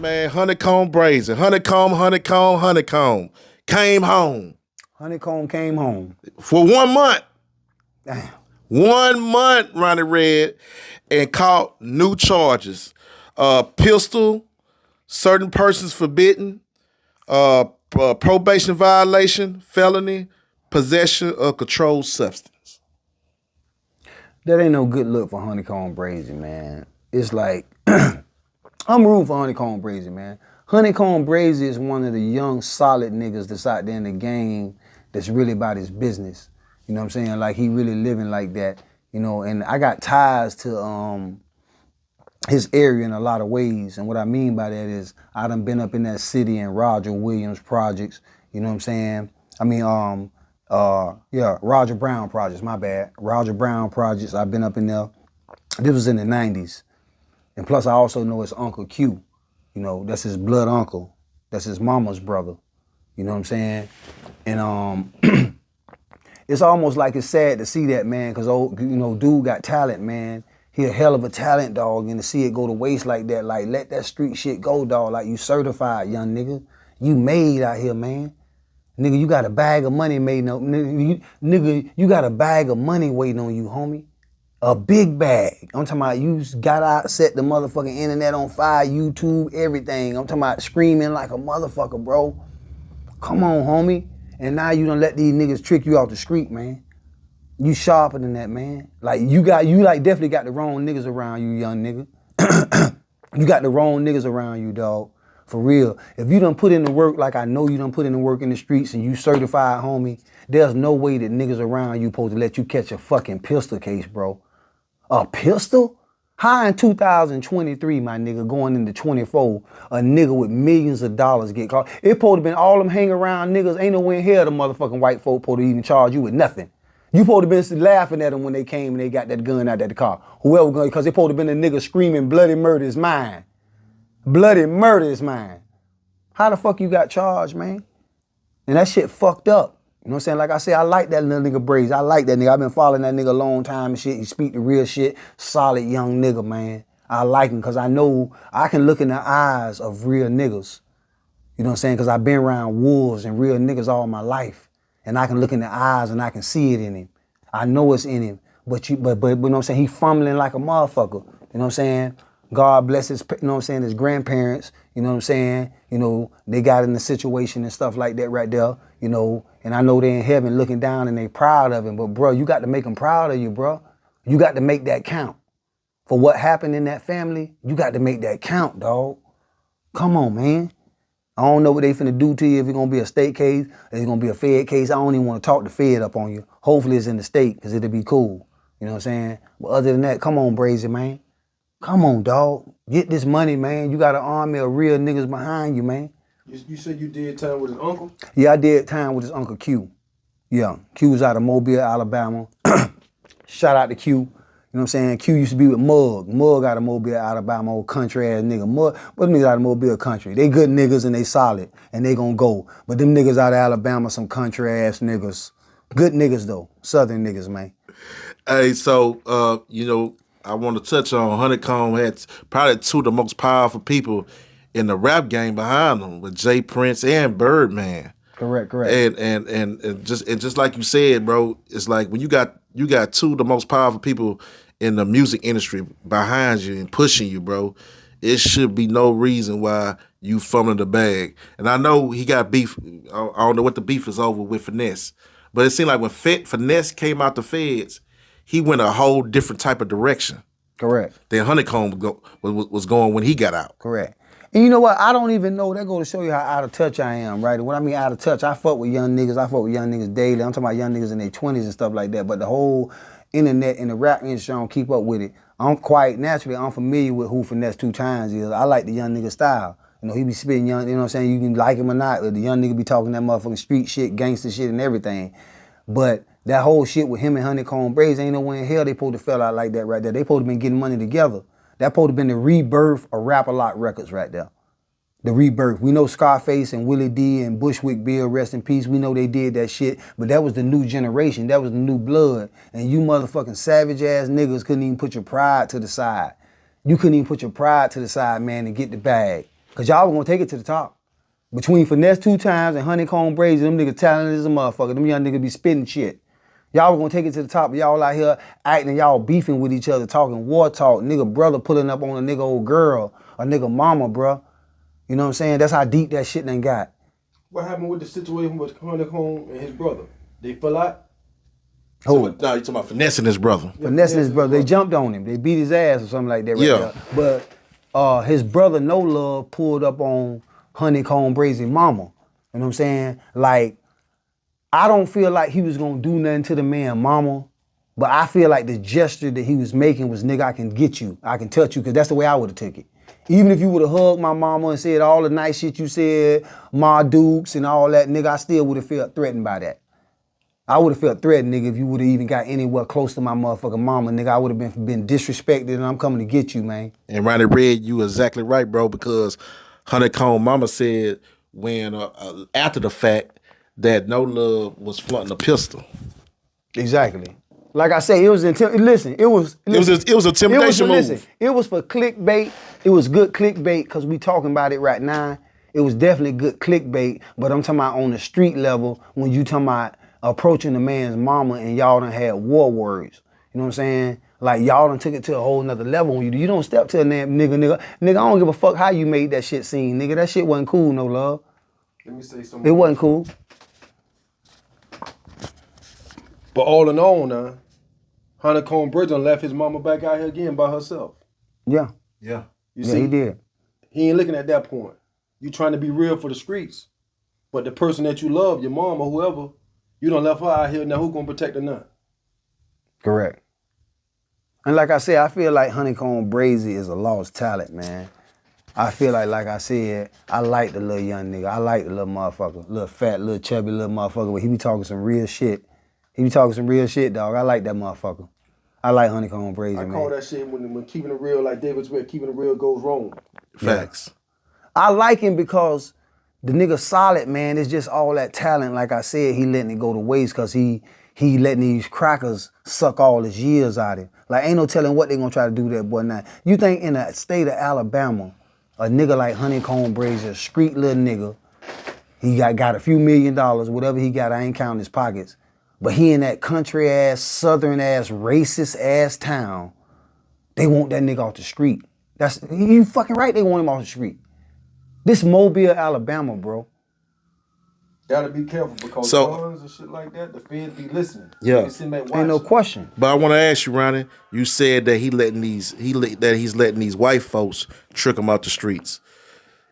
man, HoneyKomb Brazy. HoneyKomb came home. HoneyKomb came home. For 1 month. Damn. 1 month, Ronnie Redd, and caught new charges. Pistol, certain persons forbidden, probation violation, felony, possession of controlled substance. That ain't no good look for HoneyKomb Brazy, man. It's like, I'm rooting for HoneyKomb Brazy, man. HoneyKomb Brazy is one of the young, solid niggas that's out there in the game that's really about his business. You know what I'm saying? Like, he really living like that, you know, and I got ties to his area in a lot of ways. And what I mean by that is I done been up in that city in Roger Williams projects, you know what I'm saying? I mean, Roger Brown projects, my bad. Roger Brown projects, I've been up in there. This was in the 90s. And plus I also know his Uncle Q. You know, that's his blood uncle. That's his mama's brother. You know what I'm saying? And it's almost like it's sad to see that, man, because, dude got talent, man. He a hell of a talent, dog, and to see it go to waste like that, like, let that street shit go, dog. Like, you certified, young nigga. You made out here, man. Nigga, you got a bag of money made on, nigga, you got a bag of money waiting on you, homie. A big bag. I'm talking about you got out, set the motherfucking internet on fire, YouTube, everything. I'm talking about screaming like a motherfucker, bro. Come on, homie. And now you done let these niggas trick you off the street, man. You sharper than that, man. Like, you definitely got the wrong niggas around you, young nigga. You got the wrong niggas around you, dog. For real. If you done put in the work like I know you done put in the work in the streets and you certified, homie, there's no way that niggas around you supposed to let you catch a fucking pistol case, bro. A pistol? How in 2023, my nigga, going into 24, a nigga with millions of dollars get caught? It supposed to been all them hang around niggas. Ain't no way in hell the motherfucking white folk supposed to even charge you with nothing. You supposed to been laughing at them when they came and they got that gun out of the car. Whoever, because they supposed to been a nigga screaming, bloody murder is mine. Bloody murder is mine. How the fuck you got charged, man? And that shit fucked up. You know what I'm saying? Like I said, I like that little nigga Brazy. I like that nigga. I've been following that nigga a long time and shit. He speak the real shit. Solid young nigga, man. I like him because I know I can look in the eyes of real niggas. You know what I'm saying? Because I've been around wolves and real niggas all my life. And I can look in the eyes and I can see it in him. I know it's in him. But you know what I'm saying? He fumbling like a motherfucker. You know what I'm saying? God bless his, you know what I'm saying, his grandparents, you know what I'm saying? You know, they got in the situation and stuff like that right there, you know, and I know they're in heaven looking down and they proud of him, but bro, you got to make them proud of you, bro. You got to make that count. For what happened in that family, you got to make that count, dog. Come on, man. I don't know what they finna do to you, if it's gonna be a state case, if it's gonna be a Fed case. I don't even wanna talk the Fed up on you. Hopefully it's in the state, because it'll be cool. You know what I'm saying? But other than that, come on, Brazy, man. Come on, dog. Get this money, man. You got an army of real niggas behind you, man. You said you did time with his uncle? Yeah, I did time with his Uncle Q. Yeah, Q was out of Mobile, Alabama. Shout out to Q. You know what I'm saying? Q used to be with Mug. Mug out of Mobile, Alabama, old country ass nigga. Mug, but niggas out of Mobile country. They good niggas and they solid and they gonna go. But them niggas out of Alabama, some country ass niggas. Good niggas though. Southern niggas, man. Hey, so, I want to touch on HoneyKomb had probably two of the most powerful people in the rap game behind them with Jay Prince and Birdman. Correct. And just like you said, bro, it's like when you got two of the most powerful people in the music industry behind you and pushing you, bro, it should be no reason why you fumbling the bag. And I know he got beef. I don't know what the beef is over with Finesse, but it seemed like when Finesse came out the feds, he went a whole different type of direction. Correct. Than HoneyKomb was going when he got out. Correct. And you know what? I don't even know. That go to show you how out of touch I am, right? When I mean out of touch, I fuck with young niggas. I fuck with young niggas daily. I'm talking about young niggas in their 20s and stuff like that. But the whole internet and the rap industry, I don't keep up with it. I'm quite naturally unfamiliar with who Finesse 2 Times is. I like the young nigga style. You know, he be spitting young, you know what I'm saying? You can like him or not. The young nigga be talking that motherfucking street shit, gangster shit and everything. But that whole shit with him and HoneyKomb Brazy, ain't no way in hell they supposed to fell out like that right there. They supposed to been getting money together. That supposed to been the rebirth of Rap-A-Lot Records right there. The rebirth. We know Scarface and Willie D and Bushwick Bill, rest in peace. We know they did that shit, but that was the new generation. That was the new blood. And you motherfucking savage ass niggas couldn't even put your pride to the side. You couldn't even put your pride to the side, man, and get the bag. Cause y'all were gonna take it to the top. Between Finesse 2 Times and HoneyKomb Brazy, them niggas talented as a motherfucker. Them young niggas be spitting shit. Y'all were gonna take it to the top. Y'all out here acting, y'all beefing with each other, talking war talk. Nigga brother pulling up on a nigga old girl, a nigga mama, bruh. You know what I'm saying? That's how deep that shit done got. What happened with the situation with HoneyKomb and his brother? They fell out? No, you talking about finessing his brother. Finessing his brother. They jumped on him. They beat his ass or something like that right there. But his brother, No Love, pulled up on HoneyKomb Brazy mama. You know what I'm saying? Like, I don't feel like he was gonna do nothing to the man mama, but I feel like the gesture that he was making was, nigga, I can get you. I can touch you, because that's the way I would have took it. Even if you would have hugged my mama and said all the nice shit you said, Ma Dukes and all that, nigga, I still would have felt threatened by that. I would have felt threatened, nigga, if you would have even got anywhere close to my motherfucking mama, nigga. I would have been disrespected, and I'm coming to get you, man. And Ronnie Redd, you exactly right, bro, because HoneyKomb mama said when after the fact that No Love was flaunting a pistol. Exactly. Like I say, it was listen, it was a intimidation move. Listen, it was for clickbait. It was good clickbait because we talking about it right now. It was definitely good clickbait, but I'm talking about on the street level when you talking about approaching the man's mama and y'all done had war words. You know what I'm saying? Like y'all done took it to a whole nother level. When you don't step to a damn nigga, I don't give a fuck how you made that shit seem, nigga. That shit wasn't cool, No Love. Let me say something. It wasn't cool. But all in all now, HoneyKomb Brazy done left his mama back out here again by herself. Yeah. Yeah. You Yeah, see, he did. he ain't looking at that point. You trying to be real for the streets. But the person that you love, your mom or whoever, you done left her out here, now who gonna protect her now? Correct. And like I said, I feel like HoneyKomb Brazy is a lost talent, man. I feel like I said, I like the little young nigga. I like the little motherfucker. Little fat, little chubby little motherfucker, but he be talking some real shit. He be talking some real shit, dog. I like that motherfucker. I like HoneyKomb Brazy, man. I call that shit when keeping it real, like David Sweat, keeping it real goes wrong. Facts. I like him because the nigga solid, man. It's just all that talent. Like I said, he letting it go to waste because he letting these crackers suck all his years out of him. Like, ain't no telling what they gonna try to do to that boy now. You think in the state of Alabama, a nigga like HoneyKomb Brazy, a street little nigga, he got a few $1 million, whatever he got, I ain't counting his pockets. But he in that country ass, southern ass, racist ass town, they want that nigga off the street. You fucking right, they want him off the street. This Mobile, Alabama, bro. Gotta be careful because guns and shit like that, the feds be listening. Yeah, ain't no question. But I want to ask you, Ronnie. You said that he's letting these white folks trick him out the streets.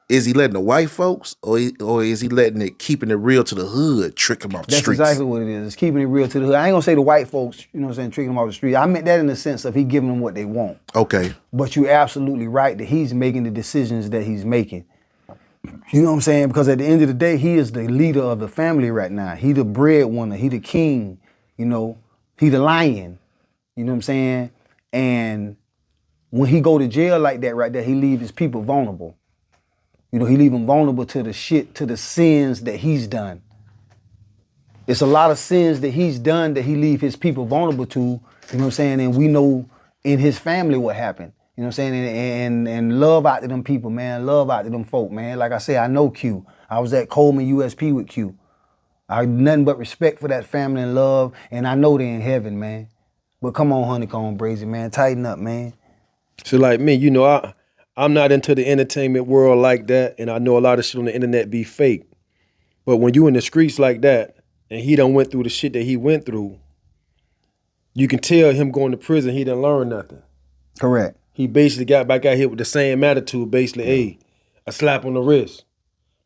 Is he letting the white folks, or is he letting it, keeping it real to the hood, trick him off the streets? That's exactly what it is. It's keeping it real to the hood. I ain't gonna say the white folks, you know what I'm saying, tricking them off the street. I meant that in the sense of he giving them what they want. Okay. But you're absolutely right that he's making the decisions that he's making. You know what I'm saying? Because at the end of the day, he is the leader of the family right now. He the breadwinner. He the king. You know, he the lion. You know what I'm saying? And when he go to jail like that right there, he leave his people vulnerable. You know, he leave them vulnerable to the shit, to the sins that he's done. It's a lot of sins that he's done that he leave his people vulnerable to. You know what I'm saying? And we know in his family what happened. You know what I'm saying? And love out to them people, man. Love out to them folk, man. Like I said, I know Q. I was at Coleman USP with Q. I had nothing but respect for that family and love, and I know they're in heaven, man. But come on, HoneyKomb Brazy, man. Tighten up, man. So like me, you know, I'm not into the entertainment world like that, and I know a lot of shit on the internet be fake. But when you in the streets like that, and he done went through the shit that he went through, you can tell him going to prison, he didn't learn nothing. Correct. He basically got back out here with the same attitude, basically, hey, a slap on the wrist.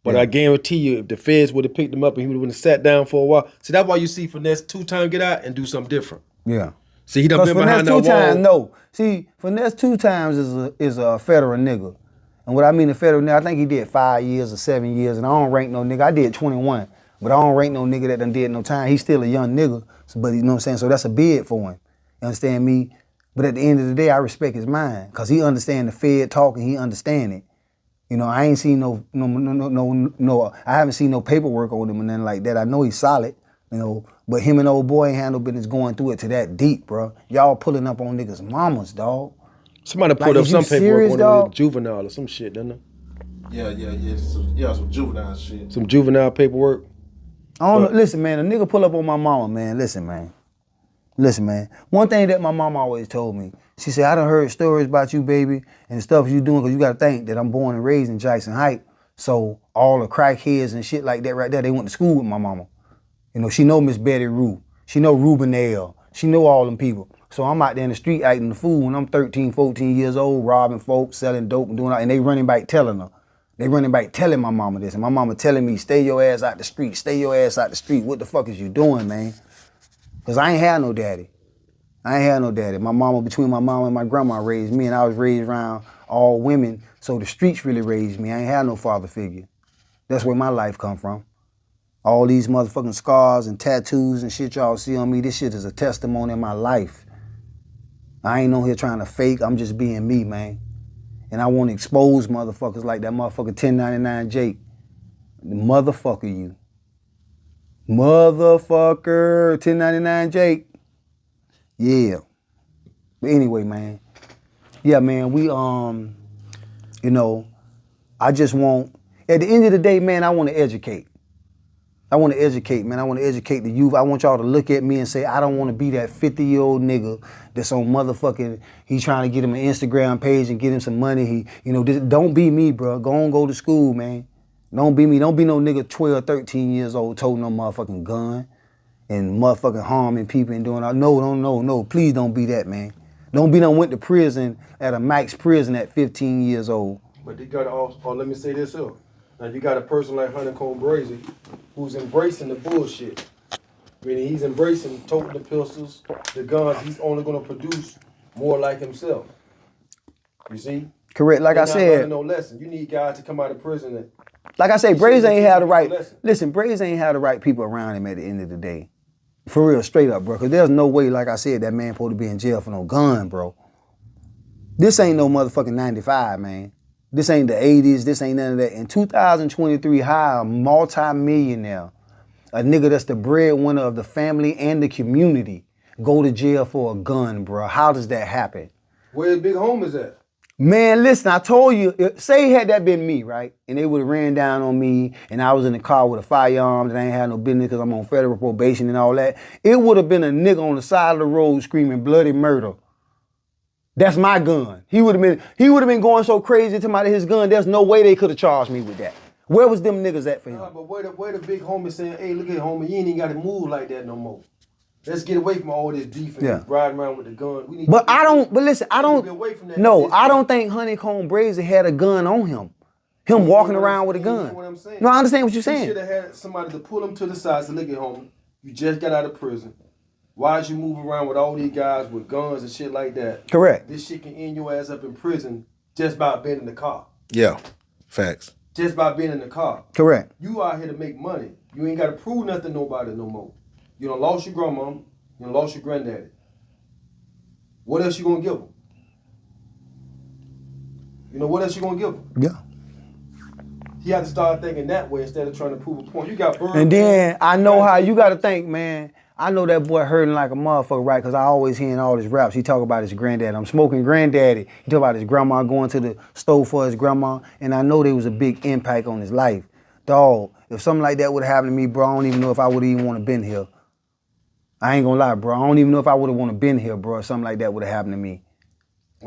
But I guarantee you, if the feds would have picked him up and he would have sat down for a while, see, that's why you see Finesse 2 Times get out and do something different. Yeah. See, he done been behind that wall. No. See, Finesse 2 Times is a federal nigga. And what I mean a federal nigga, I think he did 5 years or 7 years, and I don't rank no nigga. I did 21, but I don't rank no nigga that done did no time. He's still a young nigga, but you know what I'm saying? So that's a bid for him. You understand me? But at the end of the day, I respect his mind, because he understand the Fed talk and he understand it. You know, I ain't seen no, I haven't seen no paperwork on him or nothing like that. I know he's solid, you know, but him and old boy ain't handle business going through it to that deep, bro. Y'all pulling up on niggas' mamas, dog. Somebody put up some paperwork on him, juvenile or some shit, didn't they? Some juvenile shit. Some juvenile paperwork. I don't know. Listen, man, a nigga pull up on my mama, man. Listen, man. One thing that my mama always told me, she said, I done heard stories about you, baby, and the stuff you doing, because you got to think that I'm born and raised in Jackson Heights. So all the crackheads and shit like that right there, they went to school with my mama. You know, she know Miss Betty Rue. She know Ruben L. She know all them people. So I'm out there in the street acting the fool when I'm 13, 14 years old, robbing folks, selling dope and doing all, and they running back telling her. They running back telling my mama this, and my mama telling me, stay your ass out the street, stay your ass out the street. What the fuck is you doing, man? Because I ain't had no daddy. My mama, between my mama and my grandma raised me, and I was raised around all women, so the streets really raised me. I ain't had no father figure. That's where my life come from. All these motherfucking scars and tattoos and shit y'all see on me, this shit is a testimony of my life. I ain't on here trying to fake, I'm just being me, man. And I want to expose motherfuckers like that motherfucker 1099 Jake. The motherfucker you. Motherfucker 1099 Jake. Yeah. But anyway, man. Yeah, man, we, you know, I just want, at the end of the day, man, I want to educate. I want to educate, man. I want to educate the youth. I want y'all to look at me and say, I don't want to be that 50-year-old nigga that's on motherfucking, he trying to get him an Instagram page and get him some money. Don't be me, bro. Go to school, man. Don't be me. Don't be no nigga 12, 13 years old toting no motherfucking gun and motherfucking harming people and doing all. No. Please don't be that, man. Don't be went to prison at a max prison at 15 years old. But they got also, let me say this here. Now you got a person like HoneyKomb Brazy who's embracing the bullshit. Meaning he's embracing toting the pistols, the guns. He's only going to produce more like himself. You see? Correct. Like I said, no lesson. You need guys to come out of prison. And like I say, Brazy ain't have the right. Listen, Brazy ain't have the right people around him at the end of the day. For real, straight up, bro. Because there's no way, like I said, that man supposed to be in jail for no gun, bro. This ain't no motherfucking 95, man. This ain't the 80s. This ain't none of that. In 2023, how a multi-millionaire, a nigga that's the breadwinner of the family and the community, go to jail for a gun, bro? How does that happen? Where the big homies at? Man, listen, I told you, say had that been me, right? And they would have ran down on me and I was in the car with a firearm and I ain't had no business because I'm on federal probation and all that. It would have been a nigga on the side of the road screaming bloody murder. That's my gun. He would have been going so crazy to his gun, there's no way they could have charged me with that. Where was them niggas at for him? Nah, but where the big homie saying, hey, look at homie, you ain't even got to move like that no more. Let's get away from all this beef and riding around with the gun. I don't think HoneyKomb Brazy had a gun on him. Him walking around with a gun. You know what I'm saying? No, I understand what you're saying. You should have had somebody to pull him to the side and say, look at homie, you just got out of prison. Why'd you move around with all these guys with guns and shit like that? Correct. This shit can end your ass up in prison just by being in the car. Yeah, facts. Just by being in the car. Correct. You out here to make money. You ain't got to prove nothing to nobody no more. You done lost your grandma. You done lost your granddaddy. What else you gonna give them? You know, what else you gonna give them? Yeah. He had to start thinking that way instead of trying to prove a point. You got burned. And then I know how you got to think, man. I know that boy hurting like a motherfucker, right? Because I always hearing all his raps. He talk about his granddaddy. I'm smoking granddaddy. He talk about his grandma going to the store for his grandma. And I know there was a big impact on his life. Dog, if something like that would have happened to me, bro, I don't even know if I would even want to been here. I ain't gonna lie, bro. I don't even know if I would have want to been here, bro, if something like that would have happened to me.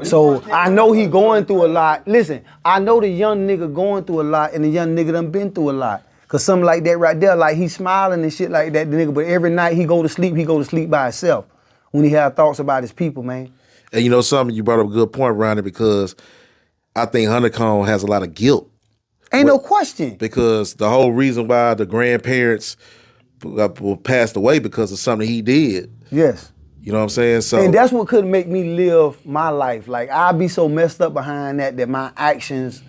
So I know he going through a lot. Listen, I know the young nigga going through a lot and the young nigga done been through a lot. Cause something like that right there, like he smiling and shit like that, the nigga, but every night he go to sleep by himself when he have thoughts about his people, man. And you know something, you brought up a good point, Ronnie, because I think HoneyKomb has a lot of guilt. Ain't no question. Because the whole reason why the grandparents passed away because of something he did. Yes. You know what I'm saying? So, and that's what could make me live my life. Like I'd be so messed up behind that my actions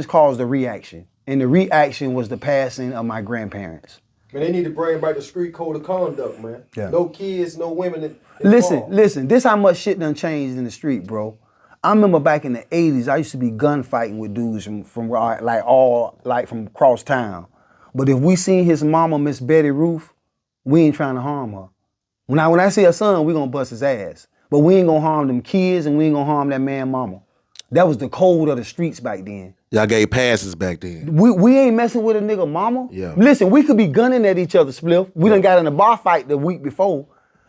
caused the reaction. And the reaction was the passing of my grandparents. Man, they need to bring back the street code of conduct, man. Yeah. No kids, no women. Listen, this how much shit done changed in the street, bro. I remember back in the 80s, I used to be gunfighting with dudes from across town. But if we seen his mama, Miss Betty Ruth, we ain't trying to harm her. When I see her son, we gonna bust his ass. But we ain't gonna harm them kids and we ain't gonna harm that man mama. That was the code of the streets back then. Y'all gave passes back then. We ain't messing with a nigga mama. Yeah. Listen, we could be gunning at each other, Spliff. We done got in a bar fight the week before.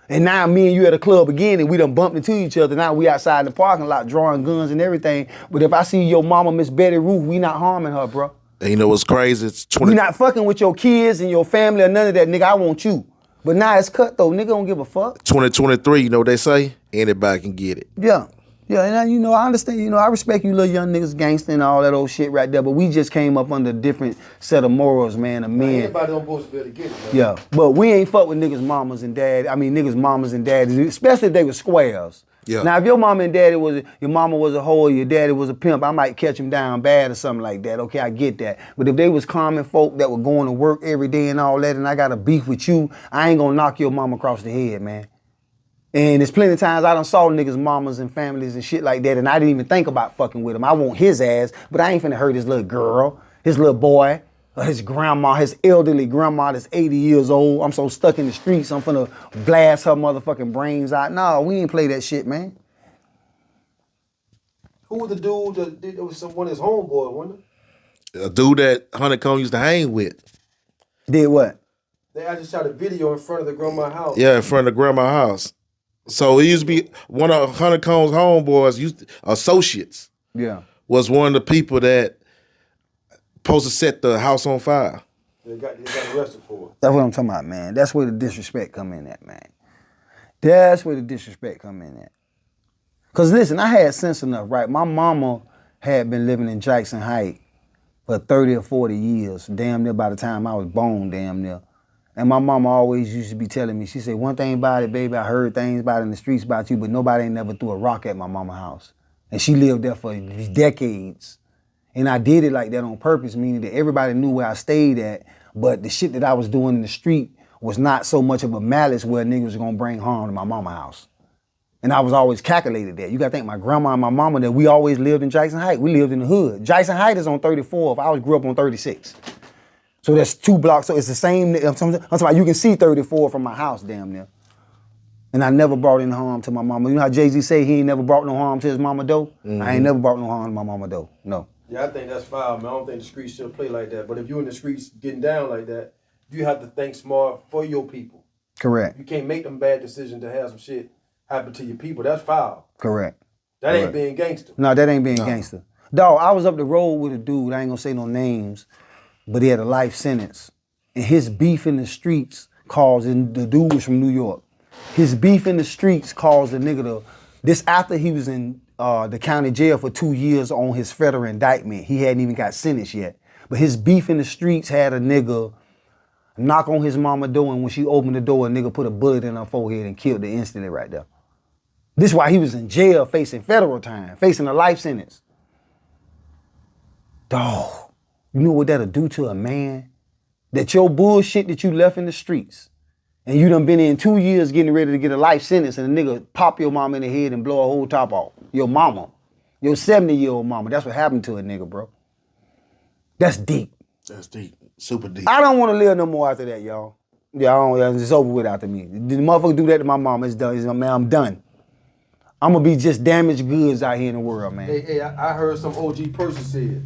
And now me and you at a club again and we done bumped into each other. Now we outside in the parking lot drawing guns and everything. But if I see your mama, Miss Betty Ruth, we not harming her, bro. And you know what's crazy? It's We not fucking with your kids and your family or none of that, nigga. I want you. But now it's cut though. Nigga don't give a fuck. 2023, you know what they say? Anybody can get it. Yeah. Yeah, and you know, I understand, you know, I respect you little young niggas, gangster and all that old shit right there, but we just came up under a different set of morals, man, of men. Everybody don't supposed to be able to get it, man. Yeah, but we ain't fuck with niggas' mamas and dad. I mean, niggas' mamas and daddies, especially if they were squares. Yeah. Now, if your mama and daddy your mama was a hoe, your daddy was a pimp, I might catch him down bad or something like that. Okay, I get that. But if they was common folk that were going to work every day and all that, and I got a beef with you, I ain't gonna knock your mama across the head, man. And there's plenty of times I done saw niggas' mamas and families and shit like that, and I didn't even think about fucking with him. I want his ass, but I ain't finna hurt his little girl, his little boy, or his grandma, his elderly grandma that's 80 years old. I'm so stuck in the streets, I'm finna blast her motherfucking brains out. No, we ain't play that shit, man. Who was the dude that was one of his homeboy, wasn't it? A dude that HoneyKomb used to hang with. Did what? They actually shot a video in front of the grandma's house. Yeah, in front of grandma's house. So he used to be one of HoneyKomb's homeboys, associates. Yeah. Was one of the people that supposed to set the house on fire. They got arrested for it. That's what I'm talking about, man. That's where the disrespect come in at, man. That's where the disrespect come in at. Cause listen, I had sense enough, right? My mama had been living in Jackson Heights for 30 or 40 years, damn near by the time I was born, damn near. And my mama always used to be telling me, she said, one thing about it, baby, I heard things about it in the streets about you, but nobody ain't never threw a rock at my mama's house. And she lived there for decades. And I did it like that on purpose, meaning that everybody knew where I stayed at, but the shit that I was doing in the street was not so much of a malice where niggas was gonna bring harm to my mama's house. And I was always calculated that. You gotta think my grandma and my mama that we always lived in Jackson Heights. We lived in the hood. Jackson Heights is on 34th. I grew up on 36. So that's 2 blocks. So it's the same. I'm talking about you can see 34 from my house, damn near. And I never brought any harm to my mama. You know how Jay-Z say he ain't never brought no harm to his mama though? Mm-hmm. I ain't never brought no harm to my mama though. No. Yeah, I think that's foul, man. I don't think the streets should play like that. But if you're in the streets getting down like that, you have to think smart for your people. Correct. You can't make them bad decisions to have some shit happen to your people. That's foul. Correct. That ain't being gangster. No, that ain't being gangster. Dog, I was up the road with a dude, I ain't gonna say no names, but he had a life sentence. And his beef in the streets caused, and the dude was from New York. His beef in the streets caused the nigga to, this after he was in the county jail for 2 years on his federal indictment. He hadn't even got sentenced yet. But his beef in the streets had a nigga knock on his mama door, and when she opened the door, a nigga put a bullet in her forehead and killed her instantly right there. This is why he was in jail facing federal time, facing a life sentence. Dog, you know what that'll do to a man? That your bullshit that you left in the streets, and you done been in 2 years getting ready to get a life sentence, and a nigga pop your mama in the head and blow a whole top off. Your mama. Your 70-year-old mama. That's what happened to a nigga, bro. That's deep. That's deep. Super deep. I don't want to live no more after that, y'all. Yeah, it's over with after me. The motherfucker do that to my mama, it's done. Man, I'm done. I'm gonna be just damaged goods out here in the world, man. Hey, I heard some OG person say it.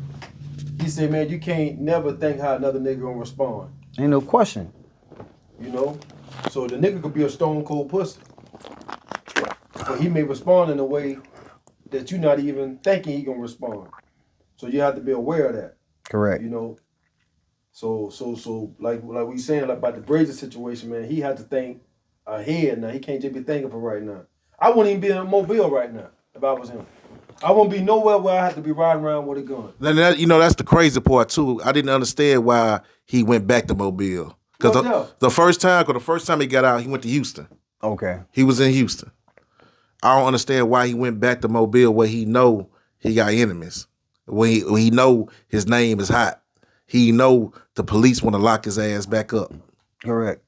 He said, man, you can't never think how another nigga gonna respond. Ain't no question. You know? So the nigga could be a stone cold pussy. But he may respond in a way that you're not even thinking he gonna respond. So you have to be aware of that. Correct. You know? So like we saying like about the Brazy situation, man, he had to think ahead now. He can't just be thinking for right now. I wouldn't even be in a mobile right now if I was him. I wouldn't be nowhere where I have to be riding around with a gun. That's the crazy part too. I didn't understand why he went back to Mobile. Because the first time he got out, he went to Houston. Okay. He was in Houston. I don't understand why he went back to Mobile where he know he got enemies. When he know his name is hot. He know the police want to lock his ass back up. Correct.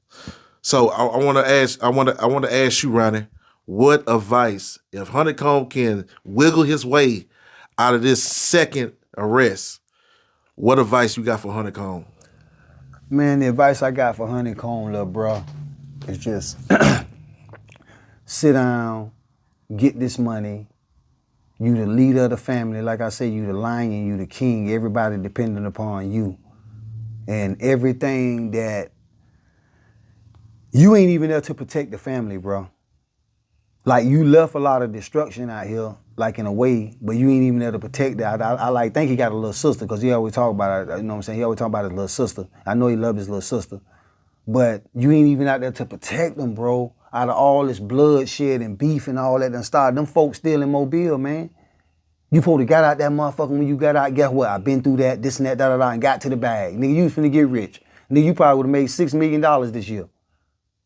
So I want to ask you, Ronnie, what advice, if HoneyKomb can wiggle his way out of this second arrest, what advice you got for HoneyKomb? Man, the advice I got for HoneyKomb, little bro, is just sit down, get this money, You the leader of the family. Like I say, you the lion, you the king. Everybody dependent upon you. And everything that you ain't even there to protect the family, bro. Like you left a lot of destruction out here, like in a way, but you ain't even there to protect that. I like think he got a little sister because he always talk about it. You know what I'm saying? He always talk about his little sister. I know he love his little sister, but you ain't even out there to protect them, bro. Out of all this bloodshed and beef and all that done started, them folks still in Mobile, man. You probably got out that motherfucker when you got out. Guess what? I been through that, this and that, and got to the bag. Nigga, you was finna get rich. Nigga, you probably would have made $6 million this year.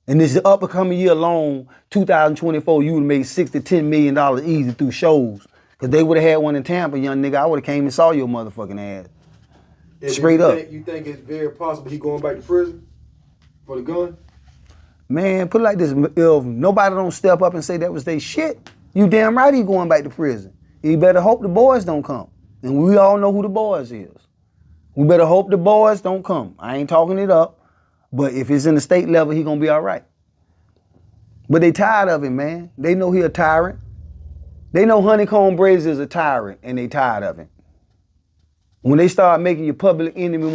And this up and coming year alone, 2024, you would have made $6 to $10 million easy through shows. Cause they would have had one in Tampa, young nigga. I would have came and saw your motherfucking ass. And Straight up. You think it's very possible he going back to prison for the gun? Man, put it like this, if nobody don't step up and say that was their shit, you damn right he going back to prison. You better hope the boys don't come. And we all know who the boys is. We better hope the boys don't come. I ain't talking it up. But if it's in the state level, he gonna be all right. But they tired of him, man. They know he a tyrant. They know HoneyKomb Brazy is a tyrant, and they tired of him. When they start making you public enemy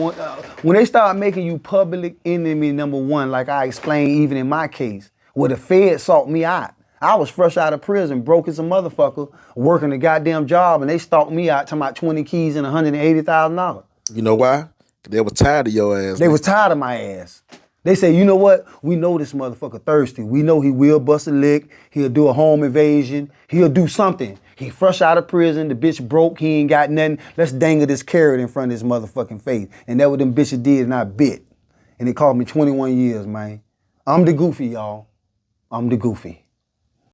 number one, like I explained even in my case, where the Fed sought me out. I was fresh out of prison, broke as a motherfucker, working a goddamn job, and they stalked me out talking about 20 keys and $180,000. You know why? They were tired of your ass. They was tired of my ass. They say, you know what? We know this motherfucker thirsty. We know he will bust a lick. He'll do a home invasion. He'll do something. He fresh out of prison. The bitch broke. He ain't got nothing. Let's dangle this carrot in front of his motherfucking face. And that's what them bitches did, and I bit. And they called me 21 years, man. I'm the goofy, y'all. I'm the goofy.